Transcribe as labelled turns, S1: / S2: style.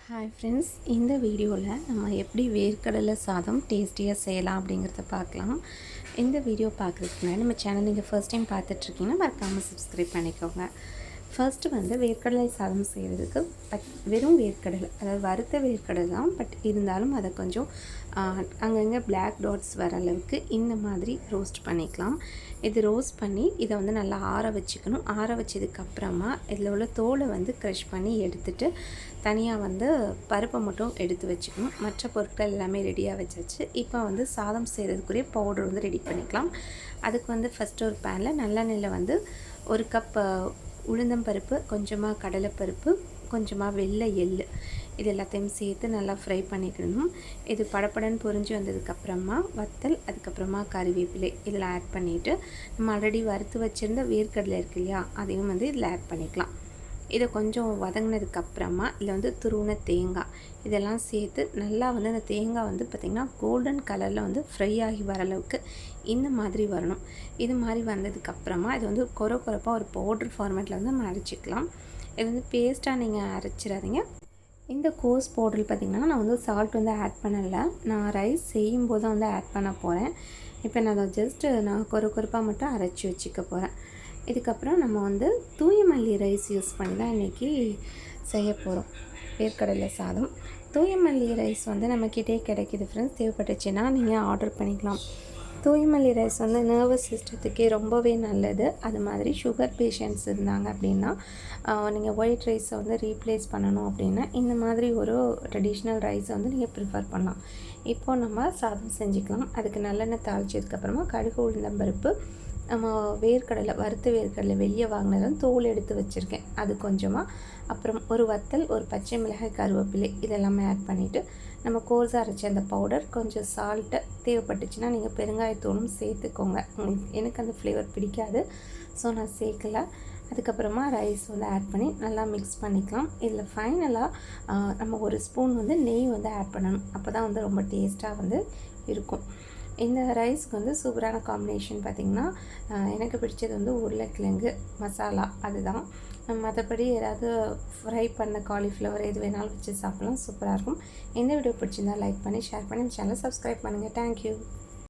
S1: Hi friends, இந்த வீடியோவில் நம்ம எப்படி வேர்க்கடலை சாதம் டேஸ்டியாக செய்யலாம் அப்படிங்கிறத பார்க்கலாம். இந்த வீடியோ பார்க்குறதுக்கு முன்னாடி நம்ம சேனல் நீங்கள் ஃபர்ஸ்ட் டைம் பார்த்துட்ருக்கீங்கன்னா மறக்காமல் சப்ஸ்கிரைப் பண்ணிக்கோங்க. ஃபர்ஸ்ட்டு வேர்க்கடலை சாதம் செய்கிறதுக்கு வெறும் வேர்க்கடலை, அதாவது வறுத்த வேர்க்கடலை தான். பட் இருந்தாலும் அதை கொஞ்சம் அங்கங்கே பிளாக் டாட்ஸ் வர அளவுக்கு இந்த மாதிரி ரோஸ்ட் பண்ணிக்கலாம். இது ரோஸ்ட் பண்ணி இதை நல்லா ஆற வச்சுக்கணும். ஆற வச்சதுக்கப்புறமா இதில் உள்ள தோலை க்ரஷ் பண்ணி எடுத்துகிட்டு தனியாக பருப்பை மட்டும் எடுத்து வச்சுக்கணும். மற்ற பொருட்கள் எல்லாமே ரெடியாக வச்சாச்சு. இப்போ சாதம் செய்கிறதுக்குரிய பவுடர் ரெடி பண்ணிக்கலாம். அதுக்கு ஃபஸ்ட்டு ஒரு பேனில் நல்லெண்ணெயில் ஒரு கப் உளுந்தம்பருப்பு, கொஞ்சமாக கடலைப்பருப்பு, கொஞ்சமாக வெள்ளை எள், இது எல்லாத்தையும் சேர்த்து நல்லா ஃப்ரை பண்ணிக்கணும். இது படப்படன்னு பொரிஞ்சு வந்ததுக்கப்புறமா வத்தல், அதுக்கப்புறமா கறிவேப்பிலை இதில் ஆட் பண்ணிவிட்டு நம்ம ஆல்ரெடி வறுத்து வச்சுருந்த வேர்க்கடலை இருக்கு இல்லையா, அதையும் இதில் ஆட் பண்ணிக்கலாம். இதை கொஞ்சம் வதங்கினதுக்கப்புறமா இதில் துருவின தேங்காய் இதெல்லாம் சேர்த்து நல்லா அந்த தேங்காய் பார்த்திங்கன்னா கோல்டன் கலரில் ஃப்ரை ஆகி வர அளவுக்கு இந்த மாதிரி வரணும். இது மாதிரி வந்ததுக்கப்புறமா இது கொரப்பாக ஒரு பவுட்ரு ஃபார்மேட்டில் நம்ம அரைச்சிக்கலாம். இது பேஸ்ட்டாக நீங்கள் அரைச்சிடாதீங்க. இந்த கோஸ் பவுடர் பார்த்திங்கன்னா நான் சால்ட் ஆட் பண்ணலை. நான் ரைஸ் செய்யும்போது தான் ஆட் பண்ண போகிறேன். இப்போ நான் அதை ஜஸ்ட்டு நான் கொரப்பாக மட்டும் அரைச்சி வச்சுக்க போகிறேன். இதுக்கப்புறம் நம்ம தூய மல்லி ரைஸ் யூஸ் பண்ணி தான் இன்றைக்கி செய்ய போகிறோம் வேர்க்கடலை சாதம். தூய மல்லி ரைஸ் நம்மக்கிட்டே கிடைக்கிது ஃப்ரெண்ட்ஸ். தேவைப்பட்டுச்சுன்னா நீங்கள் ஆர்டர் பண்ணிக்கலாம். தூய மல்லி ரைஸ் நர்வஸ் சிஸ்டத்துக்கே ரொம்பவே நல்லது. அது மாதிரி சுகர் பேஷண்ட்ஸ் இருந்தாங்க அப்படின்னா நீங்கள் ஒயிட் ரைஸை ரீப்ளேஸ் பண்ணணும் அப்படின்னா இந்த மாதிரி ஒரு ட்ரெடிஷ்னல் ரைஸை நீங்கள் ப்ரிஃபர் பண்ணலாம். இப்போது நம்ம சாதம் செஞ்சுக்கலாம். அதுக்கு நல்லெண்ணெய் தாளிச்சதுக்கப்புறமா கடுகு, உளுந்தம்பருப்பு, நம்ம வேர்க்கடலை, வறுத்த வேர்க்கடலை வெளியே வாங்கினதும் தோல் எடுத்து வச்சுருக்கேன், அது கொஞ்சமாக, அப்புறம் ஒரு வத்தல், ஒரு பச்சை மிளகாய், கருவேப்பிலை இதெல்லாமே ஆட் பண்ணிவிட்டு நம்ம கோர்ஸாக அரைச்ச அந்த பவுடர், கொஞ்சம் சால்ட்டு, தேவைப்பட்டுச்சுன்னா நீங்கள் பெருங்காயத்தூளும் சேர்த்துக்கோங்க. எனக்கு அந்த ஃப்ளேவர் பிடிக்காது, ஸோ நான் சேர்க்கலை. அதுக்கப்புறமா ரைஸ் ஆட் பண்ணி நல்லா மிக்ஸ் பண்ணிக்கலாம். இதில் ஃபைனலாக நம்ம ஒரு ஸ்பூன் நெய் ஆட் பண்ணணும். அப்போ தான் ரொம்ப டேஸ்ட்டாக இருக்கும். இந்த ரைஸ்க்கு சூப்பரான காம்பினேஷன் பார்த்திங்கன்னா எனக்கு பிடிச்சது உருளைக்கிழங்கு மசாலா, அதுதான். மற்றபடி ஏதாவது ஃப்ரை பண்ண காலிஃப்ளவர் எது வேணாலும் வச்சு சாப்பிட்லாம், சூப்பராக இருக்கும். இந்த வீடியோ பிடிச்சிருந்தால் லைக் பண்ணி ஷேர் பண்ணி சேனலை சப்ஸ்கிரைப் பண்ணுங்கள். தேங்க்யூ.